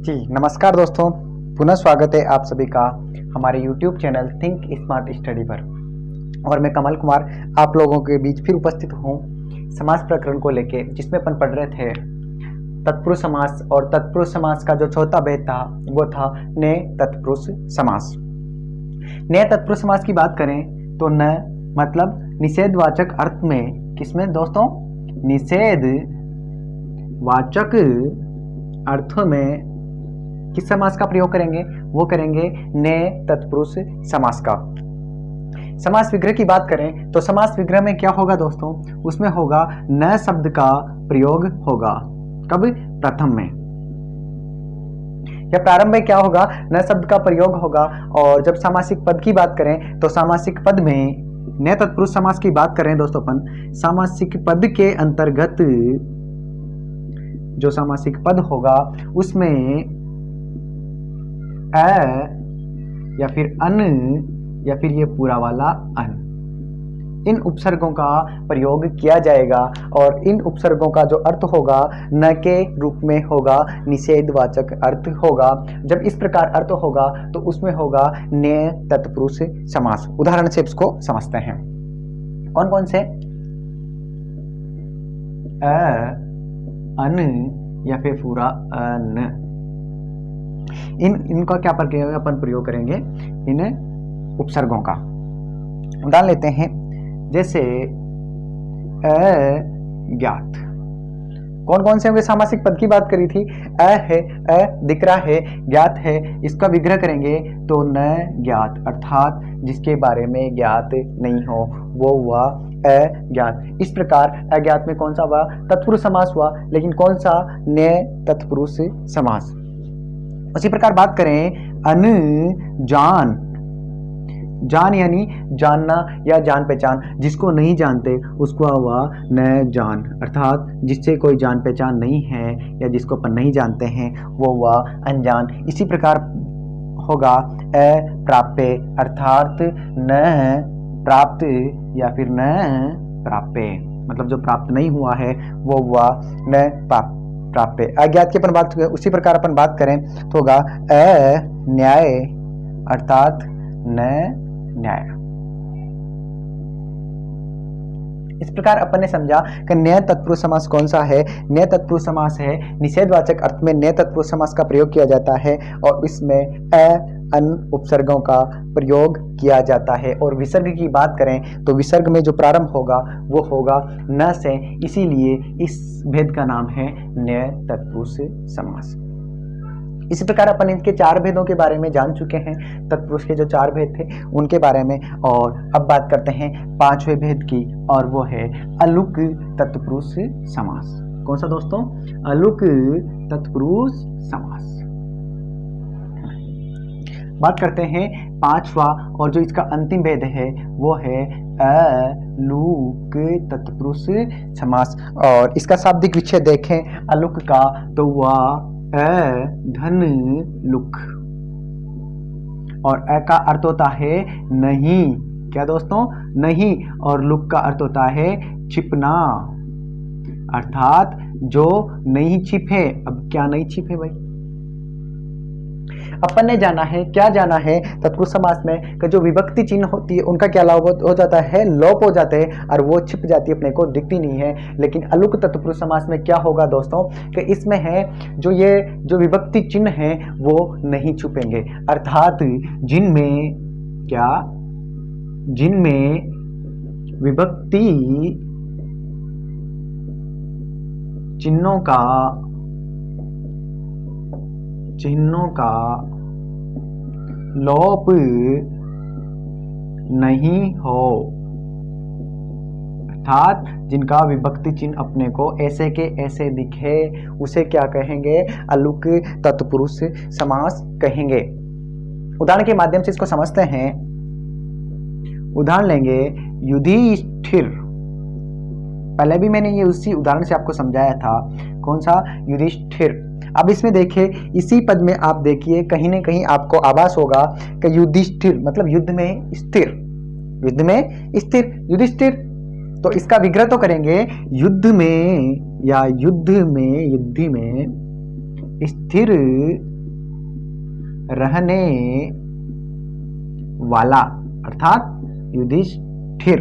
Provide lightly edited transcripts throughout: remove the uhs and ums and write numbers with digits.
जी नमस्कार दोस्तों, पुनः स्वागत है आप सभी का हमारे YouTube channel think smart study पर। और मैं कमल कुमार आप लोगों के बीच फिर उपस्थित हूँ समास प्रकरण को लेके, जिसमें अपन पढ़ रहे थे तत्पुरुष समास। और तत्पुरुष समास का जो चौथा भेद था वो था ने तत्पुरुष समास। ने तत्पुरुष समास की बात करें तो न मतलब निषेधवाचक अर्थ में, किसमें दोस्तों? निषेध वाचक अर्थ में किस समास का प्रयोग करेंगे? वो करेंगे ने तत्पुरुष समास का। समास विग्रह की बात करें तो समास विग्रह में क्या होगा दोस्तों? उसमें होगा न शब्द का प्रयोग होगा। कब? प्रथम में या प्रारंभ में क्या होगा? न शब्द का प्रयोग होगा। और जब सामासिक पद की बात करें तो सामासिक पद में न तत्पुरुष समास की बात करें दोस्तों अपन, सामासिक पद के अंतर्गत जो सामासिक पद होगा उसमें अ या फिर अन या फिर ये पूरा वाला अन, इन उपसर्गों का प्रयोग किया जाएगा। और इन उपसर्गों का जो अर्थ होगा न के रूप में होगा, निषेधवाचक अर्थ होगा। जब इस प्रकार अर्थ होगा तो उसमें होगा ने तत्पुरुष समास। उदाहरण से इसको समझते हैं। कौन कौन से? अ, अन या फिर पूरा अन, इनका क्या अपन प्रयोग करेंगे? इन उपसर्गों का। उदाहरण लेते हैं, जैसे अज्ञात। कौन कौन से होंगे? सामासिक पद की बात करी थी। अ है, अ दिख रहा है, ज्ञात है, इसका विग्रह करेंगे तो न ज्ञात, अर्थात जिसके बारे में ज्ञात नहीं हो वो हुआ अज्ञात। इस प्रकार अज्ञात में कौन सा हुआ? तत्पुरुष समास हुआ। लेकिन कौन सा? ने तत्पुरुष समास। उसी प्रकार बात करें अनजान, जान यानी जानना या जान पहचान, जिसको नहीं जानते उसको हुआ न जान, अर्थात जिससे कोई जान पहचान नहीं है या जिसको अपन नहीं जानते हैं वो हुआ अनजान। इसी प्रकार होगा अप्राप्य, अर्थात न प्राप्त या फिर न प्राप्य, मतलब जो प्राप्त नहीं हुआ है वो हुआ न प्राप्त। अज्ञात की अपन बात, उसी प्रकार अपन बात करें तो होगा अन्याय, अर्थात न न्याय। इस प्रकार अपन ने समझा कि न्याय तत्पुरुष समास कौन सा है? न्याय तत्पुरुष समास है निषेधवाचक अर्थ में न्याय तत्पुरुष समास का प्रयोग किया जाता है और इसमें अन उपसर्गों का प्रयोग किया जाता है। और विसर्ग की बात करें तो विसर्ग में जो प्रारंभ होगा वो होगा न से, इसीलिए इस भेद का नाम है न्याय तत्पुरुष समास। इसी प्रकार अपन इनके चार भेदों के बारे में जान चुके हैं, तत्पुरुष के जो चार भेद थे उनके बारे में। और अब बात करते हैं पांचवें भेद की, और वो है अलुक तत्पुरुष समास। कौन सा दोस्तों? अलुक तत्पुरुष समास। बात करते हैं पांचवा, और जो इसका अंतिम भेद है वो है अलुक तत्पुरुष समास। और इसका शाब्दिक विच्छेद देखें अलुक का तो वह धन लुक, और अ का अर्थ होता है नहीं। क्या दोस्तों? नहीं। और लुक का अर्थ होता है छिपना, अर्थात जो नहीं छिपे। अब क्या नहीं छिपे भाई? अपन ने जाना है, क्या जाना है तत्पुरुष समास में कि जो विभक्ति चिन्ह होती है उनका क्या लाभ हो जाता है? लोप हो जाते हैं और वो छिप जाती है, अपने को दिखती नहीं है। लेकिन अलुक तत्पुरुष समास में क्या होगा दोस्तों कि इसमें है जो विभक्ति चिन्ह है वो नहीं छुपेंगे, अर्थात जिनमें विभक्ति चिन्हों का लोप नहीं हो, अर्थात जिनका विभक्ति चिन्ह अपने को ऐसे के ऐसे दिखे, उसे क्या कहेंगे? अलुक तत्पुरुष समास कहेंगे। उदाहरण के माध्यम से इसको समझते हैं। उदाहरण लेंगे युधिष्ठिर। पहले भी मैंने ये उसी उदाहरण से आपको समझाया था। कौन सा? युधिष्ठिर। अब इसमें देखिए, इसी पद में आप देखिए कहीं ना कहीं आपको आभास होगा कि युधिष्ठिर मतलब युद्ध में स्थिर, युधिष्ठिर। तो इसका विग्रह तो करेंगे युद्ध में स्थिर रहने वाला अर्थात युधिष्ठिर।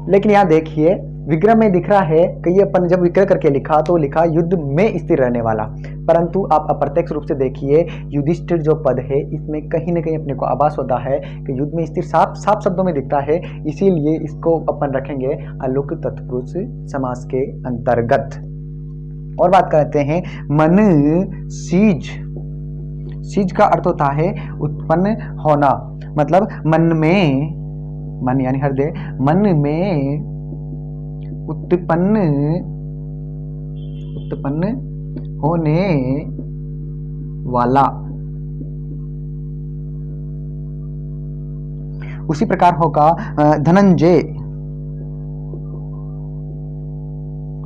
लेकिन यहां देखिए विग्रह में दिख रहा है कि ये अपन जब विग्रह करके लिखा तो लिखा युद्ध में स्थिर रहने वाला, परंतु आप अप्रत्यक्ष रूप से देखिए युधिष्ठिर जो पद है इसमें कहीं ना कहीं अपने को आभास होता है कि युद्ध में स्थिर साफ साफ शब्दों में दिखता है, इसीलिए इसको अपन रखेंगे अलुक तत्पुरुष समास के अंतर्गत। और बात करते हैं मन सीज। सीज का अर्थ होता है उत्पन्न होना, मतलब मन में, मन यानी हृदय, मन में उत्पन्न होने वाला। उसी प्रकार होगा धनंजय।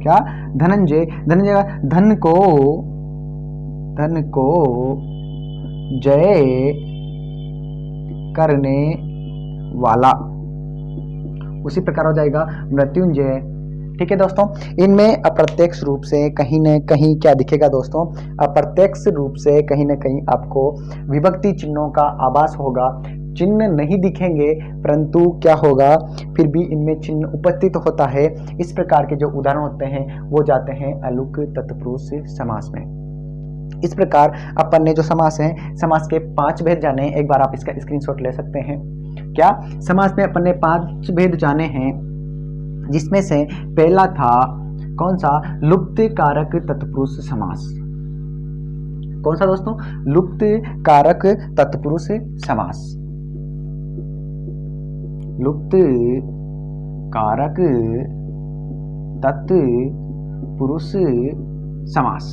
क्या? धनंजय। धनंजय धन को जय करने वाला। उसी प्रकार हो जाएगा मृत्युंजय। ठीक है दोस्तों, इनमें अप्रत्यक्ष रूप से कहीं न कहीं क्या दिखेगा दोस्तों, अप्रत्यक्ष रूप से कहीं न कहीं आपको विभक्ति चिन्हों का आभास होगा। चिन्ह नहीं दिखेंगे परंतु क्या होगा, फिर भी इनमें चिन्ह उपस्थित होता है। इस प्रकार के जो उदाहरण होते हैं वो जाते हैं अलुक तत्पुरुष समास में। इस प्रकार अपन ने जो समास है, समास के 5 भेद जाने, एक बार आप इसका स्क्रीनशॉट ले सकते हैं। क्या? समास में अपन ने 5 भेद जाने हैं, जिसमें से पहला था कौन सा? लुप्त कारक तत्पुरुष समास। कौन सा दोस्तों? लुप्त कारक तत्पुरुष समास। लुप्त कारक तत्पुरुष समास।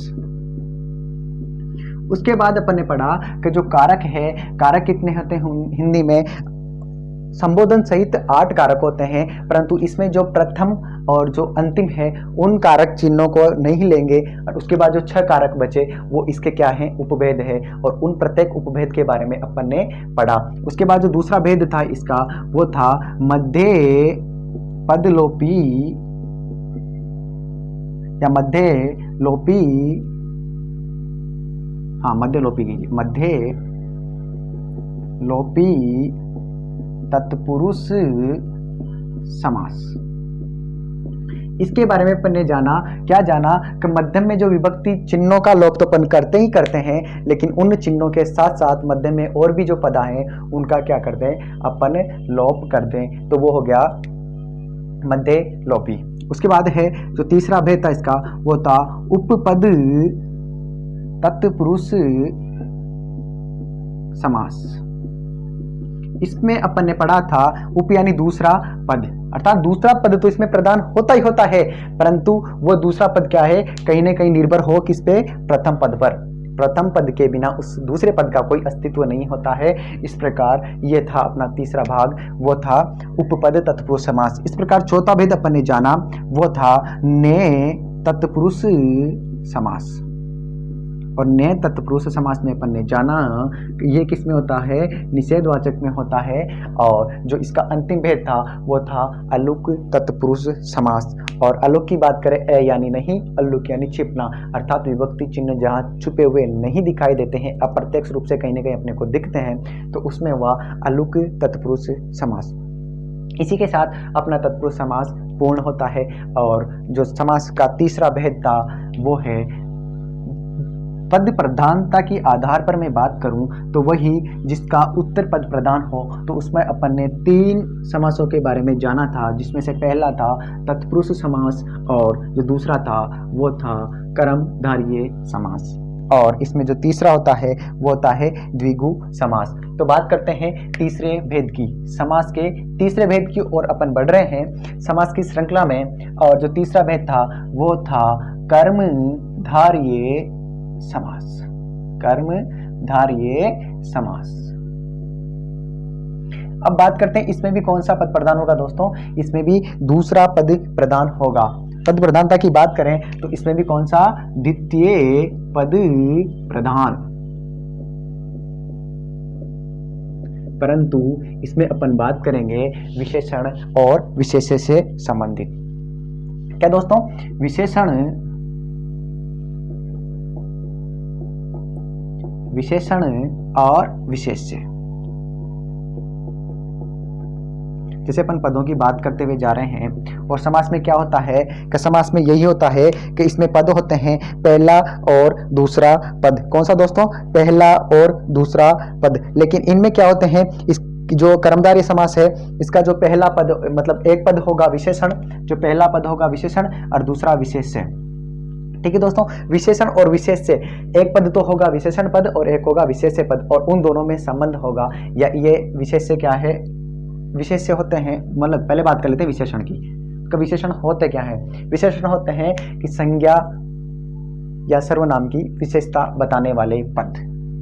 उसके बाद अपन ने पढ़ा कि जो कारक है, कारक कितने होते हैं हिंदी में? संबोधन सहित 8 कारक होते हैं, परंतु इसमें जो प्रथम और जो अंतिम है उन कारक चिन्हों को नहीं लेंगे, और उसके बाद जो 6 कारक बचे वो इसके क्या हैं? उपभेद है, और उन प्रत्येक उपभेद के बारे में अपन ने पढ़ा। उसके बाद जो दूसरा भेद था इसका वो था मध्य पदलोपी या मध्य लोपी, हाँ मध्य लोपी कीजिए, मध्य लोपी तत्पुरुष समास। इसके बारे में अपन ने जाना, क्या जाना कि मध्यम में जो विभक्ति चिन्हों का लोप तो अपन करते ही करते हैं, लेकिन उन चिन्हों के साथ साथ मध्यम में और भी जो पद हैं उनका क्या कर दें? अपन लोप कर दें, तो वो हो गया मध्य लोपी। उसके बाद है जो तीसरा भेद था इसका वो था उपपद तत्पुरुष समास। इसमें अपन ने पढ़ा था उप यानी दूसरा पद, अर्थात दूसरा पद तो इसमें प्रदान होता ही होता है, परंतु वो दूसरा पद क्या है? कहीं ना कहीं निर्भर हो किस पे? प्रथम पद पर। प्रथम पद के बिना उस दूसरे पद का कोई अस्तित्व नहीं होता है। इस प्रकार ये था अपना तीसरा भाग, वो था उपपद तत्पुरुष समास। इस प्रकार चौथा भेद अपन ने जाना वो था ने तत्पुरुष समास। और ने तत्पुरुष समास में अपन ने जाना ये किस में होता है? निषेधवाचक में होता है। और जो इसका अंतिम भेद था वो था अलुक तत्पुरुष समास। और अलुक की बात करें ए यानी नहीं, अलुक यानी छिपना, अर्थात विभक्ति चिन्ह जहाँ छुपे हुए नहीं दिखाई देते हैं, अप्रत्यक्ष रूप से कहीं ना कहीं अपने को दिखते हैं, तो उसमें वह अलुक तत्पुरुष समास। इसी के साथ अपना तत्पुरुष समास पूर्ण होता है। और जो समास का तीसरा भेद था वो है पद प्रधानता की आधार पर मैं बात करूं तो वही जिसका उत्तर पद प्रधान हो, तो उसमें अपन ने 3 समासों के बारे में जाना था, जिसमें से पहला था तत्पुरुष समास और जो दूसरा था वो था कर्मधारय समास, और इसमें जो तीसरा होता है वो होता है द्विगु समास। तो बात करते हैं तीसरे भेद की। समास के तीसरे भेद की ओर अपन बढ़ रहे हैं समास की श्रृंखला में, और जो तीसरा भेद था वो था कर्मधारय समास। कर्मधारय समास। अब बात करते हैं इसमें भी कौन सा पद प्रदान होगा दोस्तों? इसमें भी दूसरा पद प्रदान होगा। पद प्रधानता की बात करें तो इसमें भी कौन सा? द्वितीय पद प्रधान। परंतु इसमें अपन बात करेंगे विशेषण और विशेष्य से संबंधित। क्या दोस्तों? विशेषण विशेषण और विशेष्य। जैसे अपन पदों की बात करते हुए जा रहे हैं, और समास में क्या होता है कि समास में यही होता है कि इसमें पद होते हैं पहला और दूसरा पद। कौन सा दोस्तों? पहला और दूसरा पद। लेकिन इनमें क्या होते हैं, इस जो कर्मधारय समास है इसका जो पहला पद मतलब एक पद होगा विशेषण, जो पहला पद होगा विशेषण और दूसरा विशेष्य। ठीक है दोस्तों, विशेषण और विशेष्य, एक पद तो होगा विशेषण पद और एक होगा विशेष्य पद, और उन दोनों में संबंध होगा। या ये विशेष्य क्या है? विशेष्य होते हैं, मतलब पहले बात कर लेते हैं विशेषण की। तो विशेषण होते क्या है? विशेषण होते हैं कि संज्ञा या सर्वनाम की विशेषता बताने वाले पद।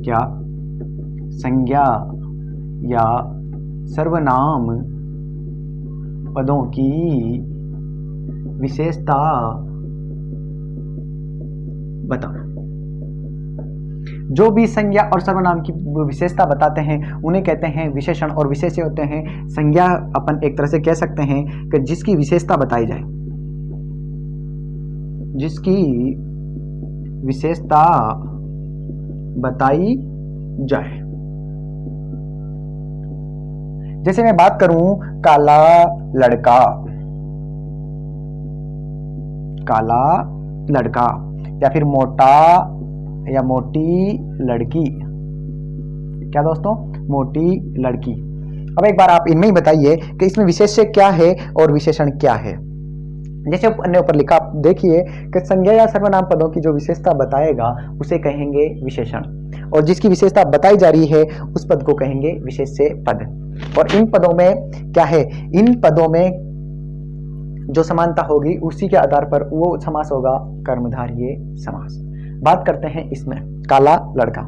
क्या? संज्ञा या सर्वनाम पदों की विशेषता बताना। जो भी संज्ञा और सर्वनाम की विशेषता बताते हैं उन्हें कहते हैं विशेषण, और विशेष्य होते हैं संज्ञा। अपन एक तरह से कह सकते हैं कि जिसकी विशेषता बताई जाए, जिसकी विशेषता बताई जाए। जैसे मैं बात करूं काला लड़का, काला लड़का, या फिर मोटा या मोटी लड़की। क्या दोस्तों? मोटी लड़की। अब एक बार आप इनमें ही बताइए कि इसमें विशेष्य क्या है और विशेषण क्या है। जैसे अन्य ऊपर लिखा, देखिए कि संज्ञा या सर्वनाम पदों की जो विशेषता बताएगा उसे कहेंगे विशेषण, और जिसकी विशेषता बताई जा रही है उस पद को कहेंगे विशेष्य पद। और इन पदों में क्या है? इन पदों में जो समानता होगी उसी के आधार पर वो समास होगा कर्मधारय समास। बात करते हैं इसमें काला लड़का।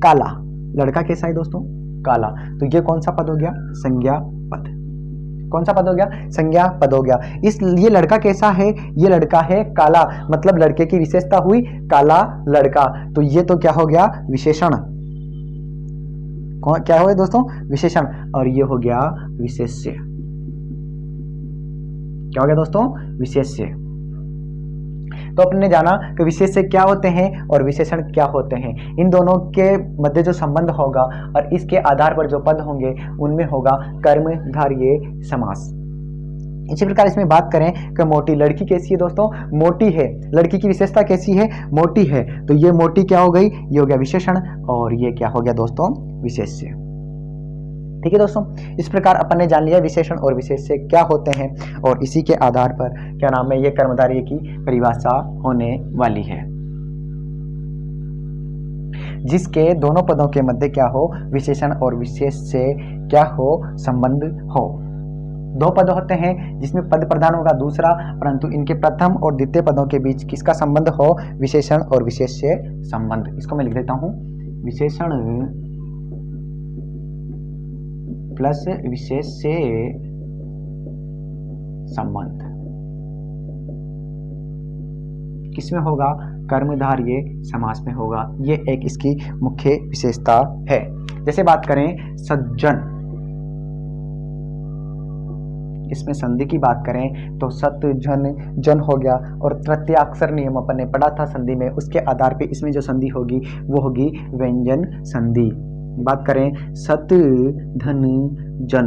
काला लड़का कैसा है दोस्तों? काला। तो ये कौन सा पद हो गया? संज्ञा पद। कौन सा पद हो गया? संज्ञा पद हो गया। ये लड़का कैसा है? ये लड़का है काला, मतलब लड़के की विशेषता हुई काला लड़का। तो ये तो क्या हो गया? विशेषण। क्या हो गया दोस्तों? विशेषण। और ये हो गया विशेष्य। क्या हो गया दोस्तों? विशेष्य। तो अपने जाना कि विशेष्य क्या होते हैं और विशेषण क्या होते हैं। इन दोनों के मध्य जो संबंध होगा और इसके आधार पर जो पद होंगे उनमें होगा कर्मधारय समास। इसी प्रकार इसमें बात करें कि मोटी लड़की कैसी है दोस्तों? मोटी है। लड़की की विशेषता कैसी है? मोटी है। तो ये मोटी क्या हो गई? ये हो गया विशेषण, और ये क्या हो गया दोस्तों? विशेष्य। ठीक है दोस्तों, इस प्रकार अपन ने जान लिया विशेषण और विशेष्य क्या होते हैं, और इसी के आधार पर क्या नाम है, ये कर्मधारय की परिभाषा होने वाली है, जिसके दोनों पदों के मध्य क्या हो? विशेषण और विशेष्य क्या हो? संबंध हो। दो पद होते हैं जिसमें पद प्रधान होगा दूसरा, परंतु इनके प्रथम और द्वितीय पदों के बीच किसका संबंध हो? विशेषण और विशेष्य संबंध। इसको मैं लिख देता हूं, विशेषण प्लस विशेष्य संबंध किसमें होगा? कर्मधारय समास में होगा। ये एक इसकी मुख्य विशेषता है। जैसे बात करें सज्जन, इसमें संधि की बात करें तो सत जन जन हो गया, और तृतीयाक्षर नियम अपन ने पढ़ा था संधि में, उसके आधार पे इसमें जो संधि होगी वो होगी व्यंजन संधि। बात करें सत धन जन।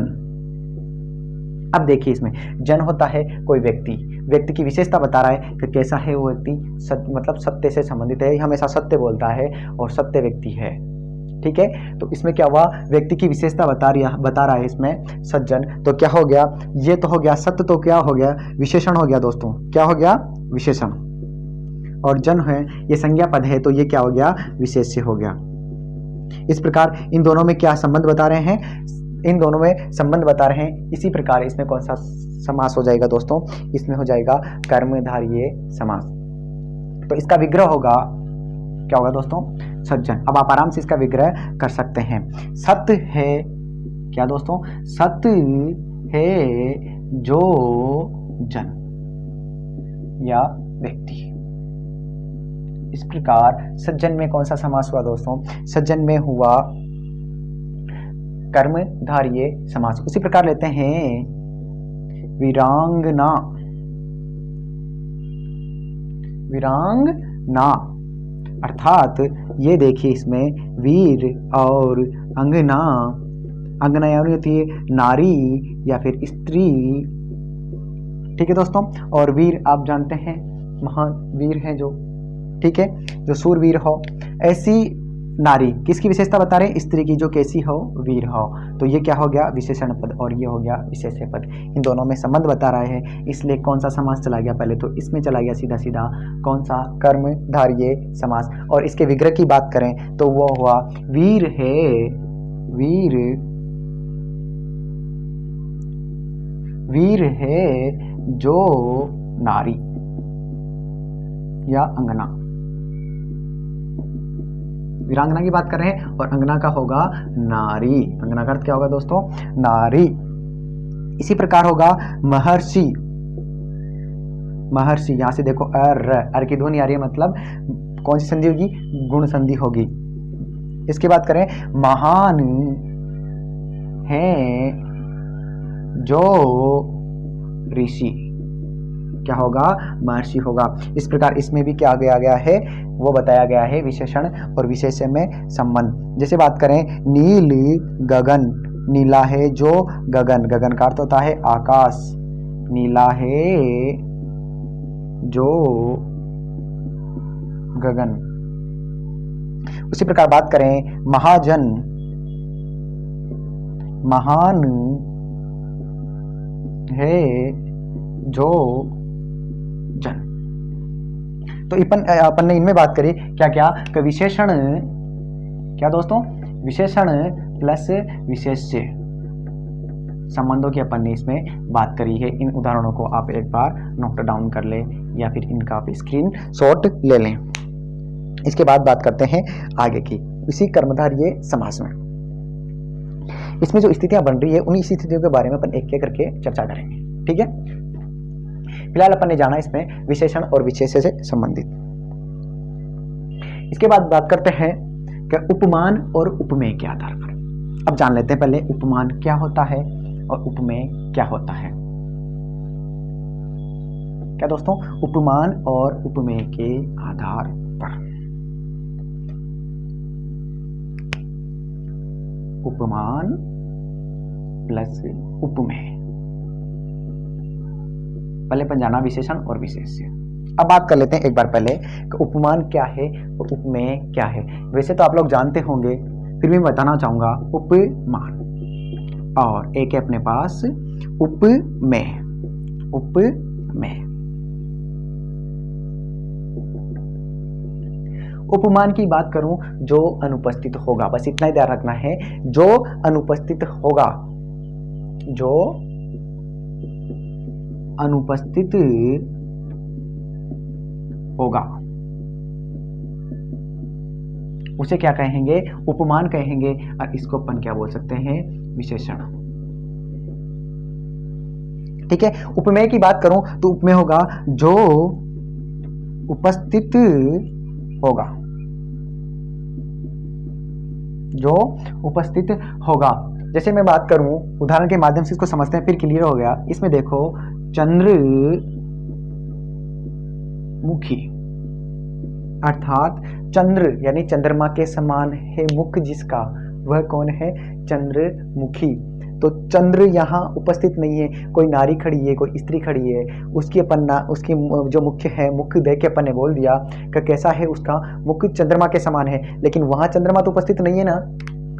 अब देखिए इसमें जन होता है कोई व्यक्ति, व्यक्ति की विशेषता बता रहा है कि कैसा है वो व्यक्ति, मतलब सत्य से संबंधित है, हमेशा सत्य बोलता है और सत्य व्यक्ति है। ठीक है, तो इसमें क्या हुआ? व्यक्ति की विशेषता बता रहा है इसमें सज्जन। तो क्या हो गया? ये तो हो गया सत्य, तो क्या हो गया? विशेषण हो गया दोस्तों। क्या हो गया? विशेषण। और जन है ये संज्ञा पद है, तो ये क्या हो गया? विशेष्य हो गया। इस प्रकार इन दोनों में क्या संबंध बता रहे हैं? इन दोनों में संबंध बता रहे हैं। इसी प्रकार इसमें कौन सा समास हो जाएगा दोस्तों? इसमें हो जाएगा कर्मधारय समास। तो इसका विग्रह होगा, क्या होगा दोस्तों? सज्जन। अब आप आराम से इसका विग्रह कर सकते हैं। सत्य है, क्या दोस्तों? सत्य है जो जन या व्यक्ति। इस प्रकार सज्जन में कौन सा समास हुआ दोस्तों? सज्जन में हुआ कर्मधारय समास। उसी प्रकार लेते हैं वीरांगना। वीरांगना अर्थात ये देखिए इसमें वीर और अंगना, अंगना यानी होती है नारी या फिर स्त्री, ठीक है दोस्तों। और वीर आप जानते हैं महान वीर हैं जो, ठीक है, जो सूरवीर हो। ऐसी नारी किसकी विशेषता बता रहे हैं? स्त्री की, जो कैसी हो? वीर हो। तो ये क्या हो गया? विशेषण पद, और ये हो गया विशेष्य पद। इन दोनों में संबंध बता रहे हैं, इसलिए कौन सा समास चला गया? पहले तो इसमें चला गया सीधा सीधा, कौन सा? कर्मधारय समास। और इसके विग्रह की बात करें तो वो हुआ वीर है, वीर, वीर है जो नारी या अंगना, वीरांगना की बात कर रहे हैं, और अंगना का होगा नारी। अंगना का अर्थ क्या होगा दोस्तों? नारी। इसी प्रकार होगा महर्षि, महर्षि, यहां से देखो अर की ध्वनि आ रही है, मतलब कौन सी संधि होगी? गुण संधि होगी। इसकी बात करें, महान है जो ऋषि, क्या होगा? महर्षि होगा। इस प्रकार इसमें भी क्या गया है? वो बताया गया है विशेषण और विशेष्य में संबंध। जैसे बात करें नील गगन, नीला है जो गगन, गगन का अर्थ होता है आकाश, नीला है जो गगन। उसी प्रकार बात करें महाजन, महान है जो जन। तो अपन ने इनमें बात करी क्या क्या? कि विशेषण, क्या दोस्तों? विशेषण प्लस विशेष्य संबंधों की अपन ने इसमें बात करी है। इन उदाहरणों को आप एक बार नोट डाउन कर ले या फिर इनका आप स्क्रीन शॉट ले लें। इसके बाद बात करते हैं आगे की, इसी कर्मधारय समास में। इसमें जो स्थितियां बन रही है उन्हीं स्थितियों के बारे में अपन एक एक करके चर्चा करेंगे, ठीक है। फिलहाल अपन ने जाना इसमें विशेषण और विशेष्य से संबंधित। इसके बाद बात करते हैं कि उपमान और उपमेय के आधार पर। अब जान लेते हैं पहले उपमान क्या होता है और उपमेय क्या होता है। क्या दोस्तों? उपमान और उपमेय के आधार पर। उपमान प्लस उपमेय, पहले अपन जाना विशेषण और विशेष्य। अब बात कर लेते हैं एक बार पहले कि उपमान क्या है और उपमेय क्या है। वैसे तो आप लोग जानते होंगे, फिर भी मैं बताना चाहूंगा। उपमान और एक है अपने पास उपमेय, उपमेय। उपमान की बात करूं, जो अनुपस्थित होगा, बस इतना ही ध्यान रखना है, जो अनुपस्थित होगा, जो अनुपस्थित होगा उसे क्या कहेंगे? उपमान कहेंगे। और इसको अपन क्या बोल सकते हैं? विशेषण, ठीक है। उपमेय की बात करूं तो उपमेय होगा जो उपस्थित होगा, जो उपस्थित होगा। जैसे मैं बात करूं, उदाहरण के माध्यम से इसको समझते हैं, फिर क्लियर हो गया। इसमें देखो चंद्रमुखी, अर्थात चंद्र यानी चंद्रमा के समान है मुख जिसका, वह कौन है? चंद्रमुखी। तो चंद्र यहाँ उपस्थित नहीं है, कोई नारी खड़ी है, कोई स्त्री खड़ी है, उसकी अपन उसकी जो मुख्य है, मुख देख के अपन ने बोल दिया कि कैसा है उसका मुख? चंद्रमा के समान है। लेकिन वहां चंद्रमा तो उपस्थित नहीं है ना,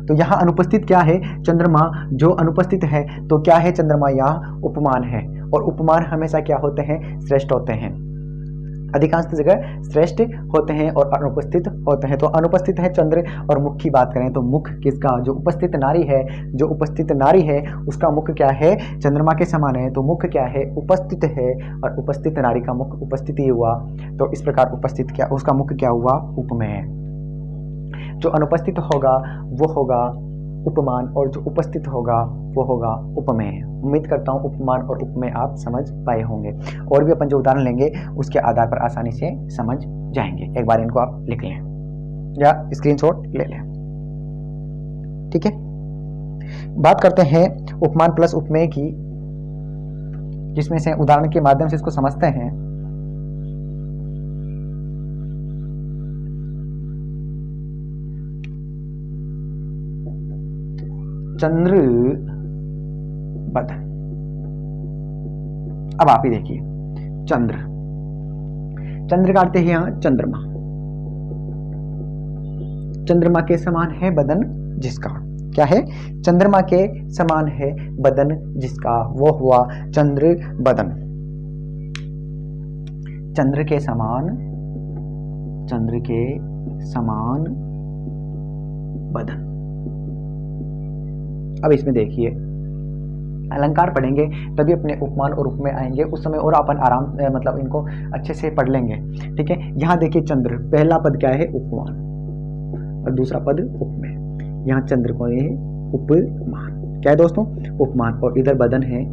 तो यहाँ अनुपस्थित क्या है? चंद्रमा जो अनुपस्थित है। तो क्या है? चंद्रमा यहाँ उपमान है। और उपमान हमेशा क्या होते हैं? श्रेष्ठ होते हैं, अधिकांश जगह श्रेष्ठ होते हैं और अनुपस्थित होते हैं। तो अनुपस्थित है चंद्र, और मुख की बात करें तो मुख किसका? जो उपस्थित नारी है, जो उपस्थित नारी है उसका मुख क्या है? चंद्रमा के समान है। तो मुख क्या है? उपस्थित है, और उपस्थित नारी का मुख उपस्थिति हुआ। तो इस प्रकार उपस्थित क्या, उसका मुख क्या हुआ? उपमेय। जो अनुपस्थित होगा वो होगा उपमान, और जो उपस्थित होगा वो होगा उपमेय। उम्मीद करता हूँ उपमान और उपमेय आप समझ पाए होंगे। और भी अपन जो उदाहरण लेंगे उसके आधार पर आसानी से समझ जाएंगे। एक बार इनको आप लिख लें या स्क्रीनशॉट ले लें, ठीक है। बात करते हैं उपमान प्लस उपमेय की, जिसमें से उदाहरण के माध्यम से इसको समझते हैं। चंद्र बदन। अब आप ही देखिए, चंद्र, चंद्र का अर्थ है यहां चंद्रमा। चंद्रमा के समान है बदन जिसका, क्या है? चंद्रमा के समान है बदन जिसका, वो हुआ चंद्र बदन। चंद्र के समान, चंद्र के समान बदन। अब इसमें देखिए, अलंकार पढ़ेंगे तभी अपने उपमान और उपमेय आएंगे, उस समय और अपन आराम मतलब इनको अच्छे से पढ़ लेंगे, ठीक है। यहाँ देखिए चंद्र, पहला पद क्या है? उपमान, और दूसरा पद उपमेय। यहाँ चंद्र को ये उपमान, क्या है दोस्तों? उपमान। और इधर बदन है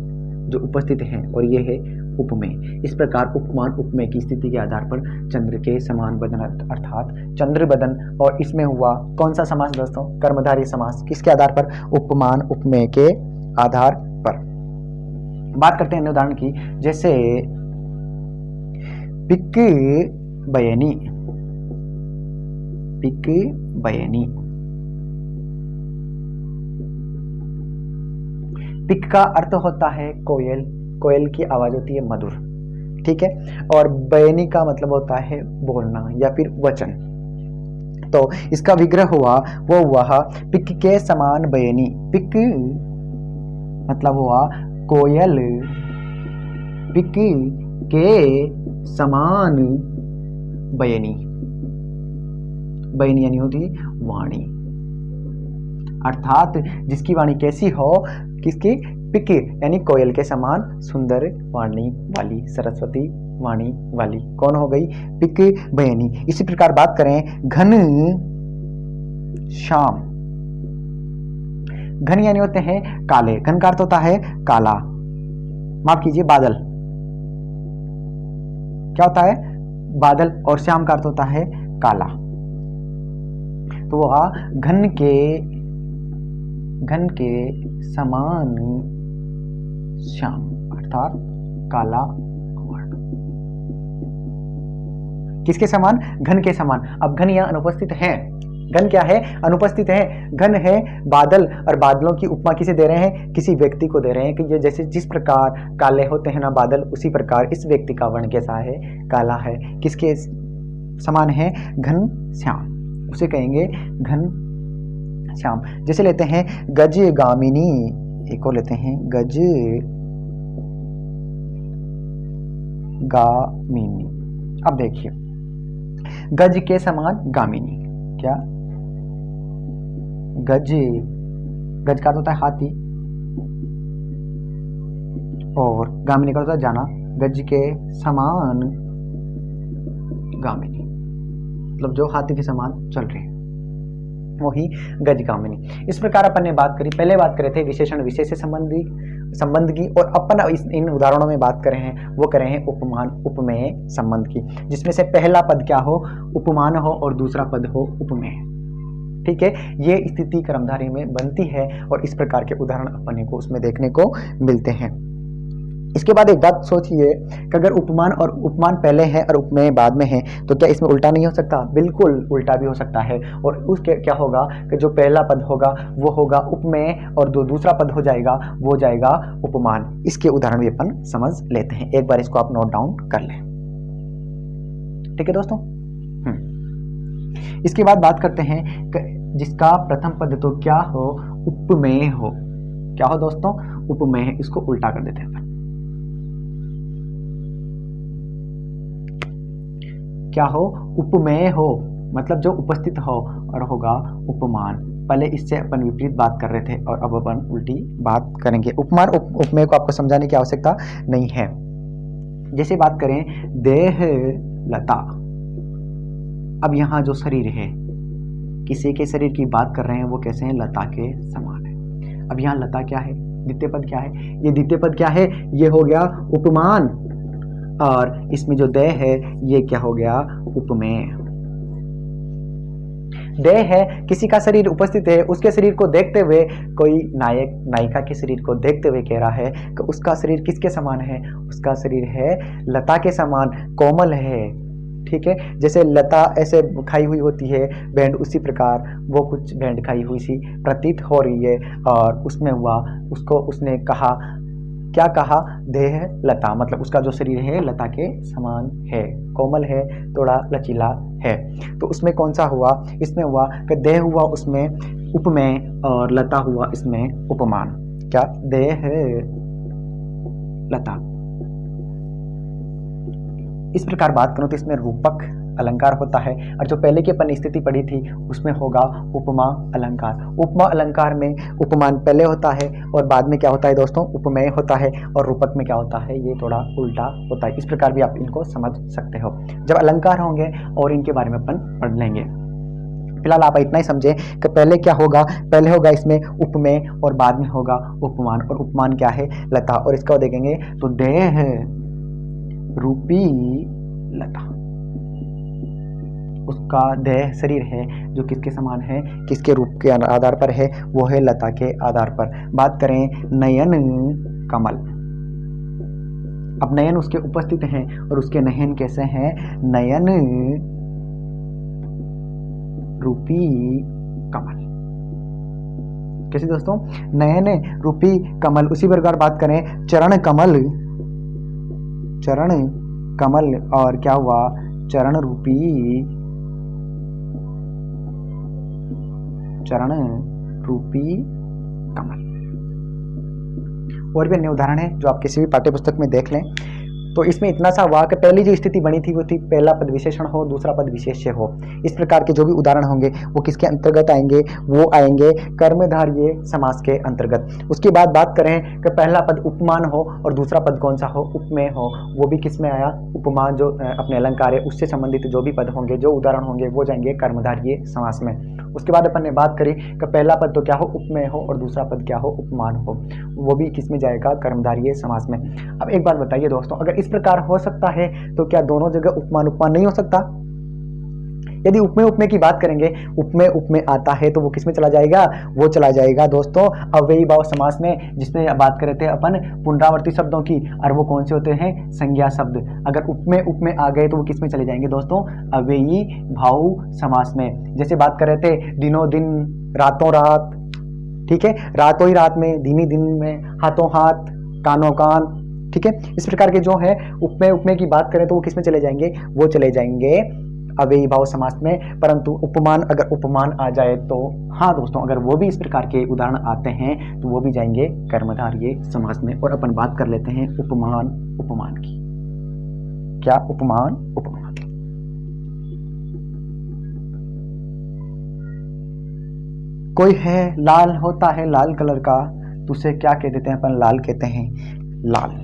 जो उपस्थित है, और ये है उपमेय। इस प्रकार उपमान उपमेय की स्थिति के आधार पर चंद्र के समान बदन अर्थात चंद्र बदन। और इसमें हुआ कौन सा समास दोस्तों? कर्मधारय समास। किसके आधार पर? उपमान उपमेय के आधार पर। बात करते हैं अन्य उदाहरण की, जैसे पिक बयनी, पिक बयनी। पिक का अर्थ होता है कोयल, कोयल की आवाज होती है मधुर, ठीक है। और बयनी का मतलब होता है बोलना या फिर वचन। तो इसका विग्रह हुआ, वो हुआ पिक के समान बयनी। पिक मतलब हुआ कोयल, पिक के समान बयनी। बयनी यानी होती वाणी, अर्थात जिसकी वाणी कैसी हो, किसकी? पिक यानी कोयल के समान सुंदर वाणी वाली, सरस्वती वाणी वाली। कौन हो गई? पिक बयनी। इसी प्रकार बात करें घन श्याम। घन यानी होते हैं काले, घन का अर्थ होता है काला, माफ कीजिए बादल। क्या होता है? बादल। और श्याम का अर्थ होता है काला। तो वह घन के समान श्याम अर्थात काला वर्ण। किसके समान? घन के समान। अब घन यहां अनुपस्थित है। घन क्या है? अनुपस्थित है। घन है बादल, और बादलों की उपमा किसे दे रहे हैं? किसी व्यक्ति को दे रहे हैं कि ये जैसे जिस प्रकार काले होते हैं ना बादल, उसी प्रकार इस व्यक्ति का वर्ण कैसा है? काला है। किसके समान है? घन श्याम, उसे कहेंगे घन श्याम। जैसे लेते हैं गज गामिनी, एक और लेते हैं गज गामिनी। अब देखिए गज के समान गामिनी, क्या? गज, गज का होता है हाथी, और गामिनी का होता है जाना। गज के समान गामिनी मतलब जो हाथी के समान चल रही है, वही गजगामिनी। इस प्रकार अपन ने बात करी, पहले बात करे थे विशेषण विशेष से संबंध की, और अपन इन उदाहरणों में बात करे हैं वो करे हैं उपमान उपमेय संबंध की, जिसमें से पहला पद क्या हो? उपमान हो, और दूसरा पद हो उपमेय, ठीक है। ये स्थिति कर्मधारय में बनती है, और इस प्रकार के उदाहरण अपन को उसमें देखने को मिलते हैं। इसके बाद एक बात सोचिए कि अगर उपमान और उपमान पहले है और उपमेय बाद में है, तो क्या इसमें उल्टा नहीं हो सकता? बिल्कुल उल्टा भी हो सकता है। और उसके क्या होगा कि जो पहला पद होगा वो होगा उपमेय, और जो दूसरा पद हो जाएगा वो जाएगा उपमान। इसके उदाहरण भी अपन समझ लेते हैं, एक बार इसको आप नोट डाउन कर लें, ठीक है दोस्तों। इसके बाद बात करते हैं जिसका प्रथम पद तो क्या हो? उपमेय हो। क्या हो दोस्तों? उपमेय। इसको उल्टा कर देते हैं अपन। क्या हो? उपमेय हो, मतलब जो उपस्थित हो, और होगा उपमान। पहले इससे अपन विपरीत बात कर रहे थे, और अब अपन उल्टी बात करेंगे। उपमान उपमेय को आपको समझाने की आवश्यकता नहीं है। जैसे बात करें देह लता। अब यहाँ जो शरीर है, किसी के शरीर की बात कर रहे हैं, वो कैसे हैं? लता के समान है। अब यहाँ लता क्या है? द्वितीय पद क्या है? ये द्वितीय पद क्या है? ये हो गया उपमान, और इसमें जो देह है ये क्या हो गया? उपमेय। देह है किसी का शरीर उपस्थित है, उसके शरीर को देखते हुए कोई नायक नायिका के शरीर को देखते हुए कह रहा है कि उसका शरीर किसके समान है? उसका शरीर है लता के समान, कोमल है, ठीक है, जैसे लता ऐसे खाई हुई होती है बैंड, उसी प्रकार वो कुछ बैंड खाई हुई सी प्रतीत हो रही है। और उसमें हुआ, उसको उसने कहा, क्या कहा, देह लता, मतलब उसका जो शरीर है लता के समान है, कोमल है, थोड़ा लचीला है। तो उसमें कौन सा हुआ, इसमें हुआ कि देह हुआ उसमें उपमेय और लता हुआ इसमें उपमान। क्या, देह लता। इस प्रकार बात करूं तो इसमें रूपक अलंकार होता है, और जो पहले की अपन स्थिति पढ़ी थी उसमें होगा उपमा अलंकार। उपमा अलंकार में उपमान पहले होता है और बाद में क्या होता है दोस्तों, उपमेय होता है, और रूपक में क्या होता है, ये थोड़ा उल्टा होता है। इस प्रकार भी आप इनको समझ सकते हो जब अलंकार होंगे, और इनके बारे में अपन पढ़ लेंगे। फिलहाल आप इतना ही समझे कि पहले क्या होगा, पहले होगा इसमें उपमेय और बाद में होगा उपमान। और उपमान क्या है, लता, और इसका देखेंगे तो देह रूपी लता, उसका देह शरीर है जो किसके समान है, किसके रूप के आधार पर है, वो है लता के आधार पर। बात करें नयन कमल, अब नयन उसके उपस्थित हैं और उसके नयन कैसे हैं, नयन रूपी कमल। कैसे दोस्तों, नयन रूपी कमल। उसी प्रकार बात करें चरण कमल, चरण कमल, और क्या हुआ, चरण रूपी, चरण रूपी कमल। और भी अन्य उदाहरण है जो आप किसी भी पाठ्य पुस्तक में देख लें। तो इसमें इतना सा हुआ कि पहली जो स्थिति बनी थी वो थी पहला पद विशेषण हो, दूसरा पद विशेष्य हो। इस प्रकार के जो भी उदाहरण होंगे वो किसके अंतर्गत आएंगे, वो आएंगे कर्मधारय समास के अंतर्गत। उसके बाद बात करें कि पहला पद उपमान हो और दूसरा पद कौन सा हो, उपमेय हो, वो भी किस में आया, उपमान जो अपने अलंकार है उससे संबंधित जो भी पद होंगे, जो उदाहरण होंगे वो जाएंगे कर्मधारय समास में। उसके बाद अपन ने बात करी कि पहला पद तो क्या हो, उपमेय हो, और दूसरा पद क्या हो, उपमान हो, वो भी किस में जाएगा, कर्मधारय समास में। अब एक बात बताइए दोस्तों, अगर इस प्रकार हो सकता है तो क्या दोनों जगह उपमान उपमान नहीं हो सकता? यदि उपमेय उपमेय की बात करेंगे, उपमेय उपमेय आता है तो वो किस में चला जाएगा, वो चला जाएगा दोस्तों अव्ययी भाव समास में, जिसमें बात कर रहे थे अपन पुनरावर्ती शब्दों की, और वो कौन से होते हैं, संज्ञा शब्द। अगर उपमेय उपमेय आ गए तो वो किस में चले जाएंगे दोस्तों, अव्ययी भाव समास में। जैसे बात कर रहे थे दिनों दिन, रातों रात, ठीक है, रातों ही रात में, दिन ही दिन में, हाथों हाथ, कानों कान, ठीक है। इस प्रकार के जो है उपमेय उपमेय की बात करें तो वो किस में चले जाएंगे, वो चले जाएंगे अव्ययी भाव समास में। परंतु उपमान, अगर उपमान आ जाए तो हाँ दोस्तों, अगर वो भी इस प्रकार के उदाहरण आते हैं तो वो भी जाएंगे कर्मधारय समास में। और अपन बात कर लेते हैं उपमान उपमान की। क्या, उपमान उपमान। कोई है लाल होता है, लाल कलर का, तो उसे क्या कह देते हैं अपन, लाल कहते हैं, लाल।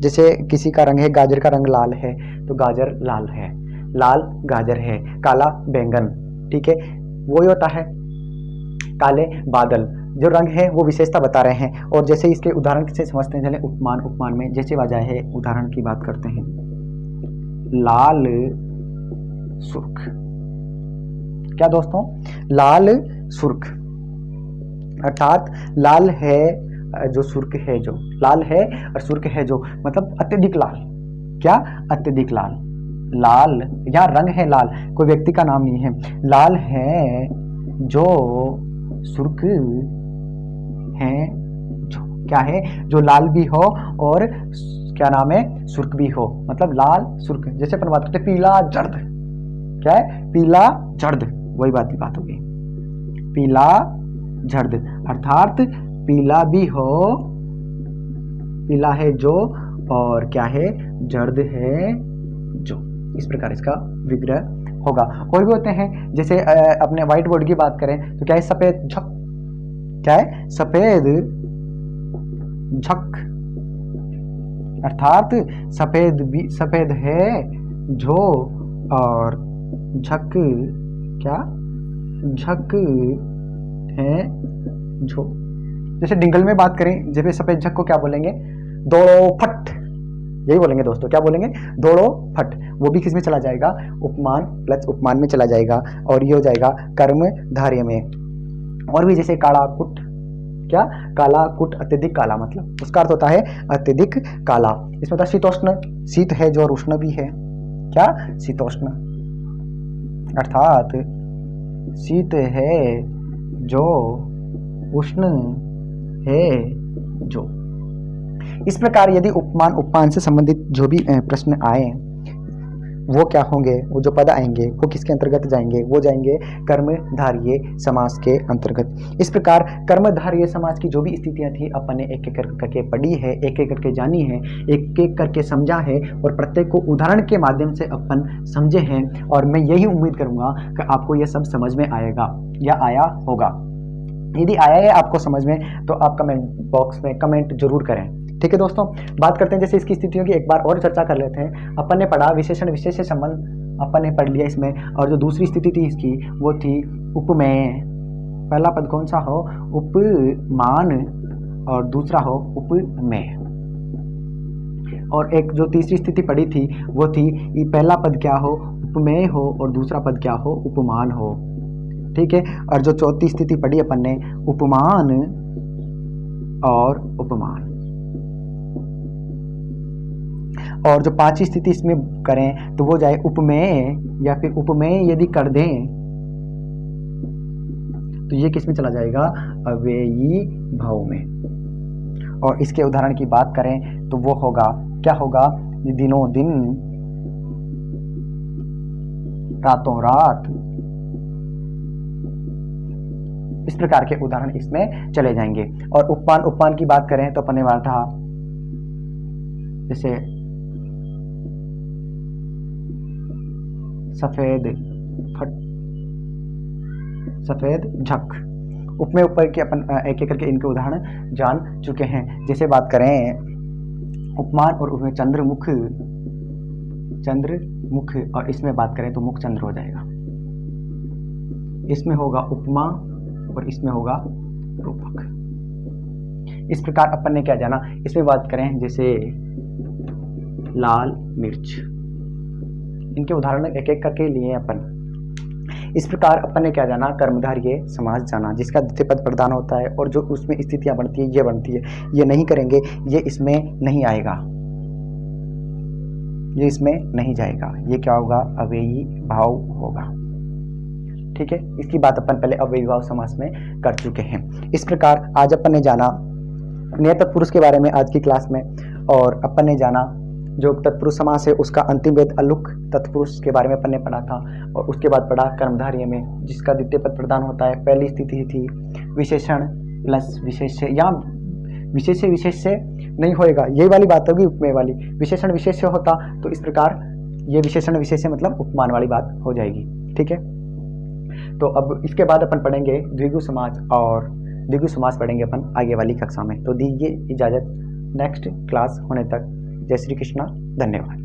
जैसे किसी का रंग है, गाजर का रंग लाल है तो गाजर लाल है, लाल गाजर है। काला बैंगन, ठीक है, वही होता है काले बादल। जो रंग है वो विशेषता बता रहे हैं। और जैसे इसके उदाहरण से समझते हैं, चले उपमान उपमान में जैसे वजह है, उदाहरण की बात करते हैं, लाल सुर्ख। क्या दोस्तों, लाल सुर्ख, अर्थात लाल है जो सुर्ख है, जो लाल है और सुर्ख है जो, मतलब अत्यधिक लाल। क्या, अत्यधिक लाल। लाल या रंग है लाल, कोई व्यक्ति का नाम नहीं है, लाल है जो सुर्ख है जो, क्या है, जो लाल भी हो और क्या नाम है, सुर्ख भी हो, मतलब लाल सुर्ख। जैसे अपन बात करते पीला जर्द, क्या है, पीला जर्द, वही बात होगी, पीला जर्द, अर्थात पीला भी हो, पीला है जो, और क्या है, जर्द है जो। इस प्रकार इसका विग्रह होगा। और भी होते हैं, जैसे अपने व्हाइट बोर्ड की बात करें तो क्या है, सफेद झक, क्या है, सफेद झक, अर्थात सफेद भी, सफेद है जो, और झक, क्या, झक है जो। जैसे डिंगल में बात करें, जैसे सफेद झक को क्या बोलेंगे, दौड़ो फट, यही बोलेंगे दोस्तों, क्या बोलेंगे, दौड़ो फट। वो भी किस में चला जाएगा, उपमान प्लस उपमान में चला जाएगा, और ये हो जाएगा कर्मधारय में। और भी जैसे काला कुट, क्या, काला कुट, अत्यधिक काला, मतलब उसका अर्थ होता है अत्यधिक काला। इसमें होता है शीतोष्ण, शीत है जो और उष्ण भी है, क्या, शीतोष्ण, अर्थात शीत है जो, उष्ण है जो। इस प्रकार यदि उपमान उपमान से संबंधित जो भी प्रश्न आए वो क्या होंगे, वो जो पद आएंगे वो किसके अंतर्गत जाएंगे, वो जाएंगे कर्मधारय समास के अंतर्गत। इस प्रकार कर्मधारय समास की जो भी स्थितियां थी अपन ने एक एक करके पढ़ी है, एक एक करके जानी है, एक एक करके समझा है और प्रत्येक को उदाहरण के माध्यम से अपन समझे हैं। और मैं यही उम्मीद करूंगा कि आपको यह सब समझ में आएगा या आया होगा। यदि आया है आपको समझ में तो आप कमेंट बॉक्स में कमेंट जरूर करें। ठीक है दोस्तों, बात करते हैं जैसे इसकी स्थितियों की एक बार और चर्चा कर लेते हैं। अपन ने पढ़ा विशेषण विशेष से संबंध अपन ने पढ़ लिया इसमें, और जो दूसरी स्थिति थी इसकी वो थी उपमेय। पहला पद कौन सा हो, उपमान, और दूसरा हो उपमेय। और एक जो तीसरी स्थिति पढ़ी थी वो थी पहला पद क्या हो, उपमेय हो, और दूसरा पद क्या हो, उपमान हो। ठीक है, और जो चौथी स्थिति पढ़ी अपन ने उपमान और उपमान। और जो पांचवी स्थिति इसमें करें तो वो जाए उपमेय, या फिर उपमेय यदि कर दें तो ये किस में चला जाएगा, अव्ययी भाव में। और इसके उदाहरण की बात करें तो वो होगा, क्या होगा, दिनों दिन, रातों रात। इस प्रकार के उदाहरण इसमें चले जाएंगे। और उपमान उपमान की बात करें तो अपने वाला था जैसे सफेद झक। उपमेय ऊपर के अपन एक एक करके इनके उदाहरण जान चुके हैं। जैसे बात करें उपमान और उपमेय, चंद्रमुख, और इसमें बात करें तो मुख चंद्र हो जाएगा। इसमें होगा उपमा और इसमें होगा रूपक। इस प्रकार अपन ने क्या जाना, इसमें बात करें जैसे लाल मिर्च, इनके उदाहरण एक एक करके लिए अपन। इस प्रकार अपन ने क्या जाना, कर्मधारय समास जाना, जिसका द्वितीय पद प्रधान होता है और जो उसमें स्थितियां बनती है ये बनती है। ये नहीं करेंगे, ये इसमें नहीं आएगा, ये इसमें नहीं जाएगा। ये क्या होगा, अव्ययी भाव होगा। ठीक है, इसकी बात अपन पहले अव्ययी भाव समास में कर चुके हैं। इस प्रकार आज अपन ने जाना नियत तत्पुरुष के बारे में आज की क्लास में, और अपन ने जाना जो तत्पुरुष समास है उसका अंतिम वेद अलुक तत्पुरुष के बारे में अपन ने पढ़ा था। और उसके बाद पढ़ा कर्मधारय में जिसका द्वितीय पद प्रधान होता है। पहली स्थिति थी विशेषण प्लस विशेष्य, या विशेष्य विशेष्य नहीं होएगा, यही वाली बात होगी उपमेय वाली। विशेषण विशेष्य होता तो इस प्रकार ये विशेषण विशेष्य मतलब उपमान वाली बात हो जाएगी। ठीक है, तो अब इसके बाद अपन पढ़ेंगे द्विगु समास, और द्विगु समास पढ़ेंगे अपन आगे वाली कक्षा में। तो दीजिए इजाजत, नेक्स्ट क्लास होने तक जय श्री कृष्णा, धन्यवाद।